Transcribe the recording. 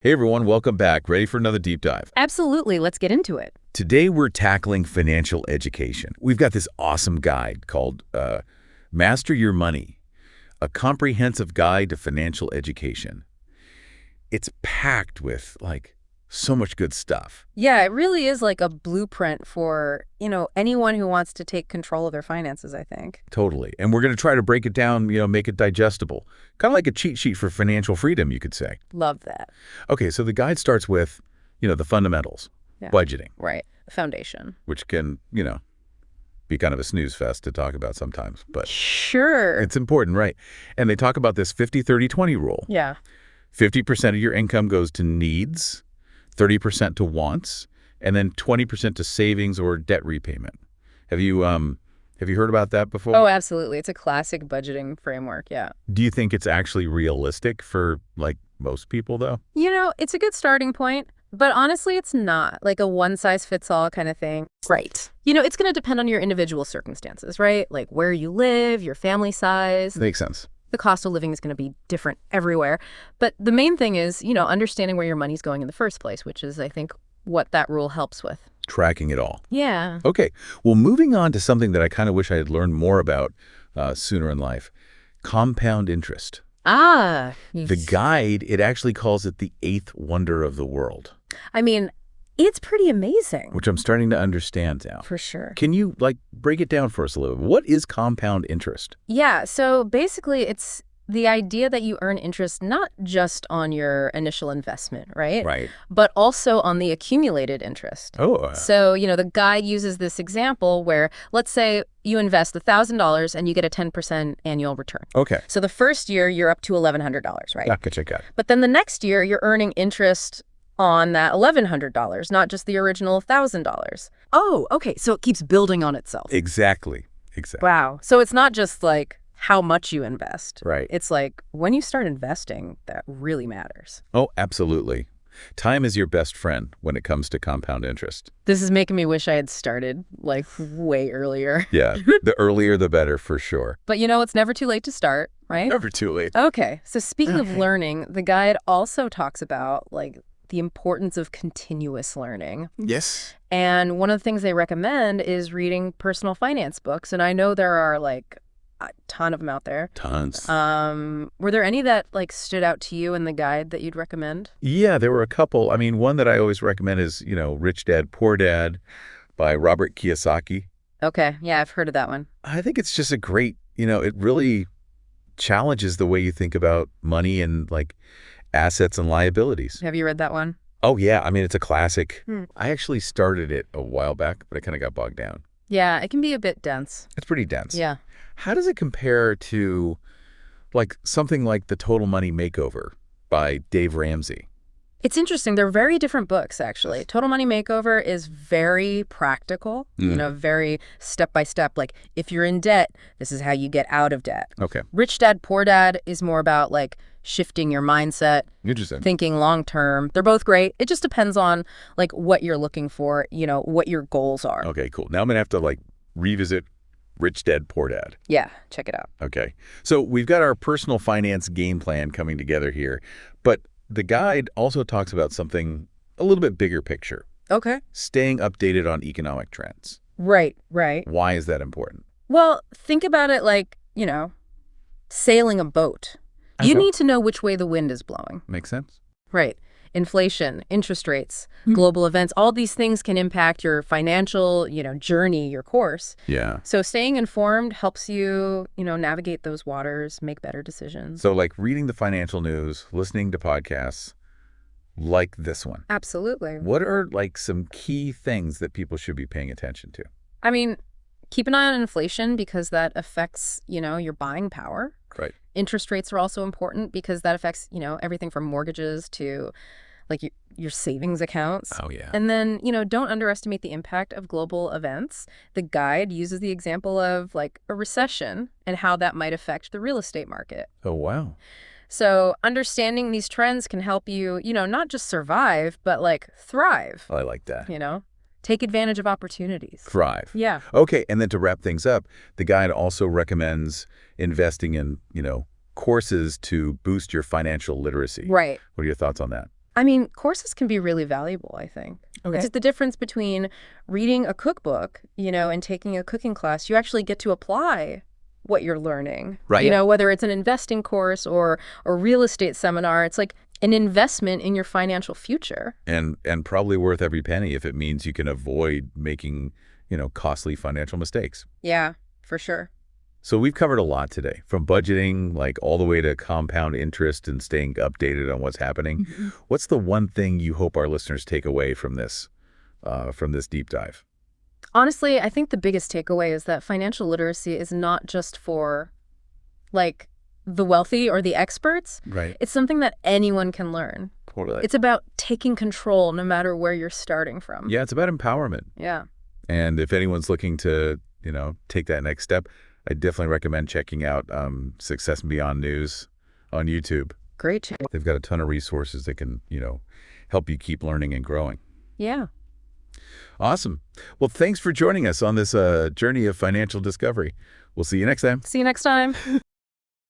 Hey everyone, welcome back. Ready for another deep dive? Absolutely. Let's get into it. Today we're tackling financial education. We've got this awesome guide called Master Your Money, a comprehensive guide to financial education. It's packed with, so much good stuff. Yeah, it really is like a blueprint for, anyone who wants to take control of their finances, I think. Totally. And we're going to try to break it down, make it digestible. Kind of like a cheat sheet for financial freedom, you could say. Love that. Okay, so the guide starts with, the fundamentals, budgeting. Right. Foundation. Which can, be kind of a snooze fest to talk about sometimes. But sure. it's important, right? And they talk about this 50-30-20 rule. Yeah. 50% of your income goes to needs, 30% to wants, and then 20% to savings or debt repayment. Have you heard about that before? Oh, absolutely. It's a classic budgeting framework, yeah. Do you think it's actually realistic for, most people, though? It's a good starting point, but honestly, it's not like a one-size-fits-all kind of thing. Right. It's going to depend on your individual circumstances, right? Like where you live, your family size. Makes sense. The cost of living is going to be different everywhere. But the main thing is, understanding where your money's going in the first place, which is, I think, what that rule helps with. Tracking it all. Yeah. Okay. Well, moving on to something that I kind of wish I had learned more about sooner in life, compound interest. Ah. The guide, it actually calls it the eighth wonder of the world. I mean, it's pretty amazing. Which I'm starting to understand now. For sure. Can you, break it down for us a little bit? What is compound interest? Yeah, so basically it's the idea that you earn interest not just on your initial investment, right? Right. But also on the accumulated interest. Oh. So, the guide uses this example where, let's say you invest $1,000 and you get a 10% annual return. Okay. So the first year you're up to $1,100, right? Gotcha. But then the next year you're earning interest on that $1,100, not just the original $1,000. Oh, okay. So it keeps building on itself. Exactly. Wow. So it's not just how much you invest. Right. It's when you start investing, that really matters. Oh, absolutely. Time is your best friend when it comes to compound interest. This is making me wish I had started way earlier. Yeah. The earlier, the better, for sure. But it's never too late to start, right? Never too late. Okay. So speaking of learning, the guide also talks about the importance of continuous learning. Yes. And one of the things they recommend is reading personal finance books. And I know there are a ton of them out there. Tons. Were there any that stood out to you in the guide that you'd recommend? Yeah, there were a couple. I mean, one that I always recommend is, Rich Dad, Poor Dad by Robert Kiyosaki. Okay. Yeah, I've heard of that one. I think it's just a great, it really challenges the way you think about money and assets and liabilities. Have you read that one? Oh, yeah. I mean, it's a classic. I actually started it a while back, but I kind of got bogged down. Yeah, it can be a bit dense. It's pretty dense. Yeah. How does it compare to something like The Total Money Makeover by Dave Ramsey? It's interesting. They're very different books, actually. Total Money Makeover is very practical, very step-by-step. If you're in debt, this is how you get out of debt. Okay. Rich Dad, Poor Dad is more about shifting your mindset, Interesting. Thinking long-term. They're both great. It just depends on what you're looking for, what your goals are. Okay, cool. Now I'm going to have to revisit Rich Dad, Poor Dad. Yeah, check it out. Okay. So we've got our personal finance game plan coming together here, but the guide also talks about something a little bit bigger picture. Okay. Staying updated on economic trends. Right. Why is that important? Well, think about it sailing a boat. You need to know which way the wind is blowing. Makes sense. Right. Inflation, interest rates, global events, all these things can impact your financial, journey, your course. Yeah. So staying informed helps you, navigate those waters, make better decisions. So reading the financial news, listening to podcasts like this one. Absolutely. What are some key things that people should be paying attention to? I mean, keep an eye on inflation because that affects, your buying power. Right. Interest rates are also important because that affects, everything from mortgages to your savings accounts. Oh, yeah. And then, don't underestimate the impact of global events. The guide uses the example of a recession and how that might affect the real estate market. Oh, wow. So understanding these trends can help you, not just survive, but thrive. I like that. Take advantage of opportunities. Thrive. Yeah. Okay, and then to wrap things up, the guide also recommends investing in, courses to boost your financial literacy. Right. What are your thoughts on that? I mean, courses can be really valuable, I think. Okay. It's just the difference between reading a cookbook, and taking a cooking class. You actually get to apply what you're learning. Right. Whether it's an investing course or a real estate seminar, it's like an investment in your financial future. And probably worth every penny if it means you can avoid making, costly financial mistakes. Yeah, for sure. So we've covered a lot today, from budgeting, like all the way to compound interest and staying updated on what's happening. What's the one thing you hope our listeners take away from this deep dive? Honestly, I think the biggest takeaway is that financial literacy is not just for, like, the wealthy or the experts. Right. It's something that anyone can learn. Totally. It's about taking control no matter where you're starting from. Yeah, it's about empowerment. Yeah. And if anyone's looking to, take that next step, I definitely recommend checking out Success and Beyond News on YouTube. Great. They've got a ton of resources that can, help you keep learning and growing. Yeah. Awesome. Well, thanks for joining us on this journey of financial discovery. We'll see you next time. See you next time.